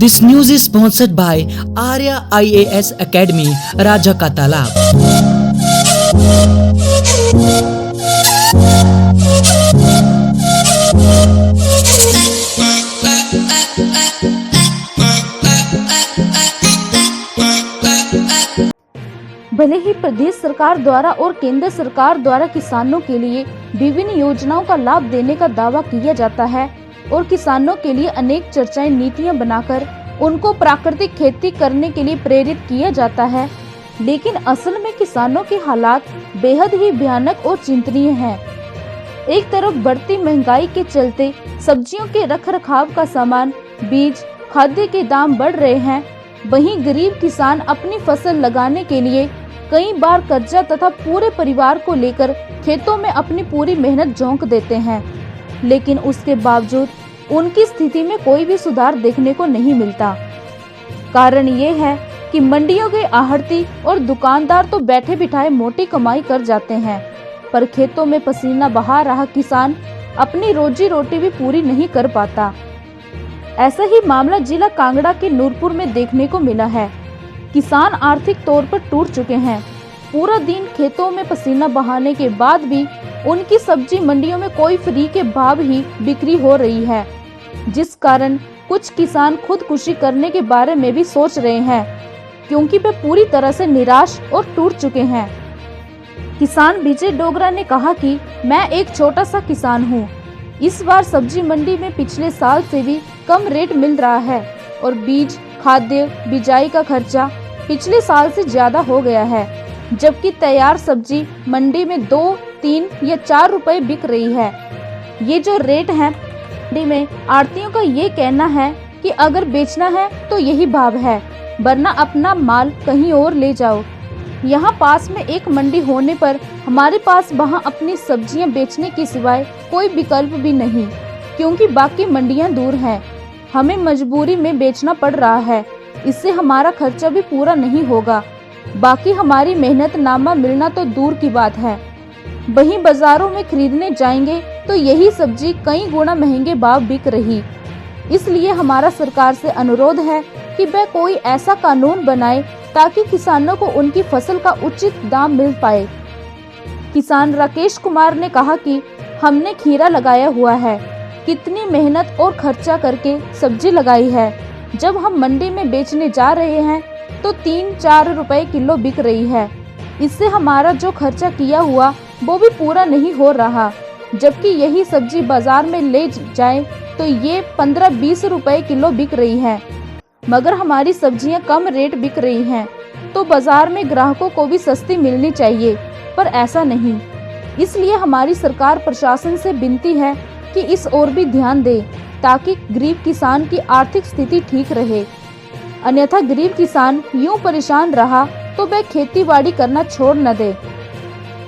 This news is sponsored by Arya IAS Academy, Raja का तालाब। भले ही प्रदेश सरकार द्वारा और केंद्र सरकार द्वारा किसानों के लिए विभिन्न योजनाओं का लाभ देने का दावा किया जाता है और किसानों के लिए अनेक चर्चाएं नीतियां बनाकर उनको प्राकृतिक खेती करने के लिए प्रेरित किया जाता है, लेकिन असल में किसानों के हालात बेहद ही भयानक और चिंतनीय हैं। एक तरफ बढ़ती महंगाई के चलते सब्जियों के रखरखाव का सामान, बीज, खाद्य के दाम बढ़ रहे हैं, वहीं गरीब किसान अपनी फसल लगाने के लिए कई बार कर्जा तथा पूरे परिवार को लेकर खेतों में अपनी पूरी मेहनत झोंक देते हैं, लेकिन उसके बावजूद उनकी स्थिति में कोई भी सुधार देखने को नहीं मिलता। कारण ये है कि मंडियों के आहर्ती और दुकानदार तो बैठे बिठाए मोटी कमाई कर जाते हैं, पर खेतों में पसीना बहा रहा किसान अपनी रोजी रोटी भी पूरी नहीं कर पाता। ऐसा ही मामला जिला कांगड़ा के नूरपुर में देखने को मिला है। किसान आर्थिक तौर पर टूट चुके हैं। पूरा दिन खेतों में पसीना बहाने के बाद भी उनकी सब्जी मंडियों में कोई फ्री के भाव ही बिक्री हो रही है, जिस कारण कुछ किसान खुदकुशी करने के बारे में भी सोच रहे हैं, क्योंकि वे पूरी तरह से निराश और टूट चुके हैं। किसान विजय डोगरा ने कहा कि मैं एक छोटा सा किसान हूँ। इस बार सब्जी मंडी में पिछले साल से भी कम रेट मिल रहा है और बीज, खाद्य, बिजाई का खर्चा पिछले साल से ज्यादा हो गया है, जबकि तैयार सब्जी मंडी में 2, 3 या 4 रुपए बिक रही है। ये जो रेट है मंडी में, आड़तियों का ये कहना है कि अगर बेचना है तो यही भाव है, वरना अपना माल कहीं और ले जाओ। यहाँ पास में एक मंडी होने पर हमारे पास वहाँ अपनी सब्जियाँ बेचने के सिवाय कोई विकल्प भी नहीं, क्योंकि बाकी मंडियाँ दूर हैं। हमें मजबूरी में बेचना पड़ रहा है, इससे हमारा खर्चा भी पूरा नहीं होगा। बाकी हमारी मेहनत नामा मिलना तो दूर की बात है। वहीं बाजारों में खरीदने जाएंगे तो यही सब्जी कई गुना महंगे भाव बिक रही। इसलिए हमारा सरकार से अनुरोध है कि वह कोई ऐसा कानून बनाए ताकि किसानों को उनकी फसल का उचित दाम मिल पाए। किसान राकेश कुमार ने कहा कि हमने खीरा लगाया हुआ है, कितनी मेहनत और खर्चा करके सब्जी लगाई है, जब हम मंडी में बेचने जा रहे हैं तो 3-4 रुपए किलो बिक रही है। इससे हमारा जो खर्चा किया हुआ वो भी पूरा नहीं हो रहा, जबकि यही सब्जी बाजार में ले जाए तो ये 15-20 रुपए किलो बिक रही है। मगर हमारी सब्जियां कम रेट बिक रही हैं, तो बाजार में ग्राहकों को भी सस्ती मिलनी चाहिए, पर ऐसा नहीं। इसलिए हमारी सरकार प्रशासन से विनती है कि इस ओर भी ध्यान दे, ताकि गरीब किसान की आर्थिक स्थिति ठीक रहे। अन्यथा गरीब किसान यूं परेशान रहा तो वह खेती बाड़ी करना छोड़ न दे।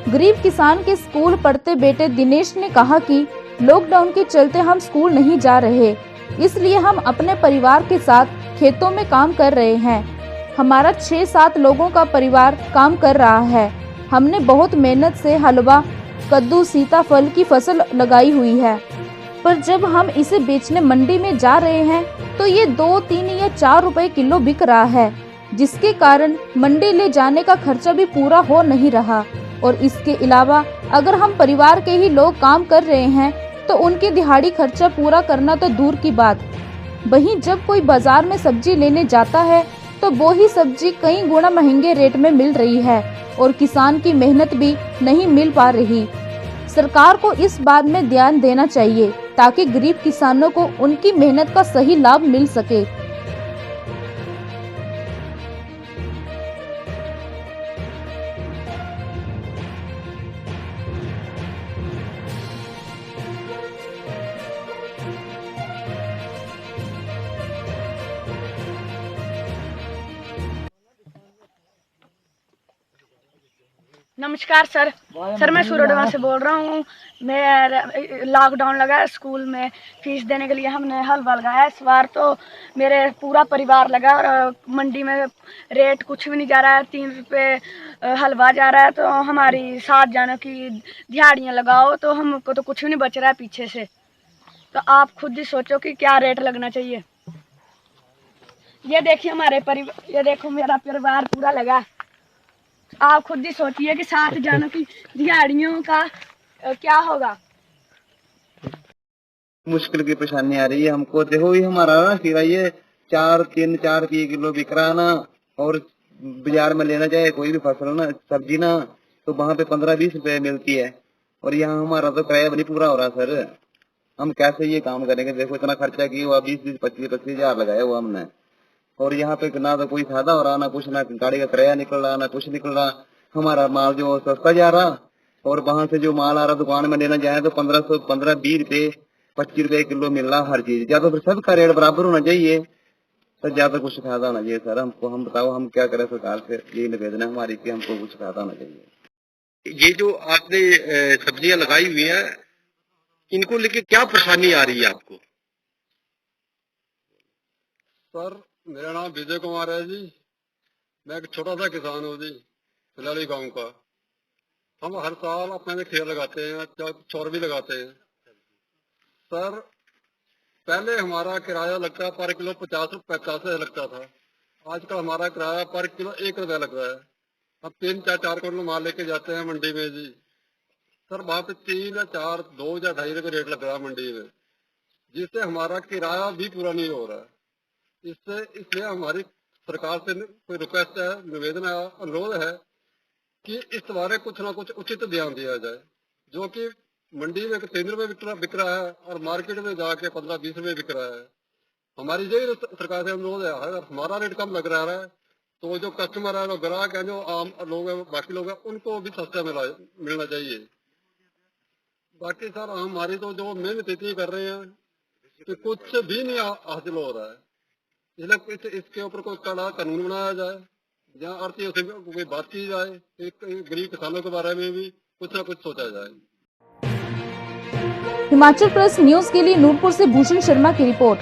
गरीब किसान के स्कूल पढ़ते बेटे दिनेश ने कहा कि लॉकडाउन के चलते हम स्कूल नहीं जा रहे, इसलिए हम अपने परिवार के साथ खेतों में काम कर रहे हैं। हमारा 6-7 लोगों का परिवार काम कर रहा है। हमने बहुत मेहनत से हलवा, कद्दू, सीताफल की फसल लगाई हुई है, पर जब हम इसे बेचने मंडी में जा रहे हैं तो ये 2, 3 या 4 रुपए किलो बिक रहा है, जिसके कारण मंडी ले जाने का खर्चा भी पूरा हो नहीं रहा। और इसके अलावा अगर हम परिवार के ही लोग काम कर रहे हैं तो उनके दिहाड़ी खर्चा पूरा करना तो दूर की बात। वहीं जब कोई बाजार में सब्जी लेने जाता है तो वो ही सब्जी कई गुना महंगे रेट में मिल रही है और किसान की मेहनत भी नहीं मिल पा रही। सरकार को इस बात में ध्यान देना चाहिए ताकि गरीब किसानों को उनकी मेहनत का सही लाभ मिल सके। नमस्कार सर मैं सूरडवा से बोल रहा हूँ। मैं लॉकडाउन लगा है, स्कूल में फीस देने के लिए हमने हलवा लगाया इस बार, तो मेरे पूरा परिवार लगा और मंडी में रेट कुछ भी नहीं जा रहा है। 3 रुपये हलवा जा रहा है, तो हमारी 7 जनों की दिहाड़ियाँ लगाओ तो हमको तो कुछ भी नहीं बच रहा है पीछे से। तो आप खुद ही सोचो कि क्या रेट लगना चाहिए। ये देखिए हमारे परिवार, ये देखो मेरा परिवार पूरा लगा है। आप खुद ही सोचिए कि 7 जानों की दिहाड़ियों का क्या होगा। मुश्किल की परेशानी आ रही है हमको। देखो ये हमारा ना खीरा ये 4 किलो बिक रहा ना, और बाजार में लेना चाहे कोई भी फसल ना, सब्जी ना, तो वहाँ पे 15-20 रुपए मिलती है, और यहाँ हमारा तो किराया भी नहीं पूरा हो रहा सर। हम कैसे ये काम करेंगे? देखो इतना खर्चा किया हुआ, 20-25 हजार लगाया हुआ हमने, और यहाँ पे ना तो कोई फायदा हो रहा, ना कुछ, ना गाड़ी का किराया निकल रहा, ना कुछ निकल रहा। हमारा माल जो सस्ता जा रहा, और वहां से जो माल आ रहा दुकान में लेना जाए तो 1500, 15-20 रुपए, 25 रुपए किलो मिल रहा हर चीज। या तो फिर सबका रेट बराबर होना चाहिए, तो ज्यादा कुछ फायदा होना चाहिए सर हमको। हम बताओ हम क्या करें? सरकार से यही निवेदन है हमारी कि हमको कुछ फायदा होना चाहिए। ये जो आपने सब्जियां लगाई हुई है, इनको लेके क्या परेशानी आ रही है आपको? सर मेरा नाम विजय कुमार है जी। मैं एक छोटा सा किसान हूँ जी, फिलहाली गांव का। हम हर साल अपने खेत लगाते हैं, चौर भी लगाते हैं। सर पहले हमारा किराया लगता है पर किलो 50-50 लगता था। आजकल हमारा किराया पर किलो 1 रुपया लग रहा है। हम 3-4 क्विंटल माल लेके जाते हैं मंडी में जी। सर वहाँ पे 3 या 4, 2 या 2.5 रुपये रेट लग रहा है मंडी में, जिससे हमारा किराया भी पूरा नहीं हो रहा है। इसलिए हमारी सरकार से कोई रिक्वेस्ट है, निवेदन है, अनुरोध है कि इस बारे कुछ ना कुछ उचित ध्यान दिया जाए। जो कि मंडी में 3 रुपए बिक रहा है और मार्केट में जाके 15-20 रुपए बिक रहा है। हमारी यही सरकार से अनुरोध है, अगर हमारा रेट कम लग रहा है तो जो कस्टमर है, जो ग्राहक है, जो आम लोग हैं, बाकी लोग हैं, उनको भी सस्ता मिलना चाहिए। बाकी सर हमारी तो जो मेहनत इतनी कर रहे हैं कि कुछ भी नहीं हासिल हो रहा है। इसलिए इसके ऊपर कोई कड़ा कानून बनाया जाए, जहाँ आर्थिक से कोई बात की जाए, एक गरीब किसानों के बारे में भी कुछ ना कुछ सोचा जाए। हिमाचल प्रेस न्यूज के लिए नूरपुर से भूषण शर्मा की रिपोर्ट।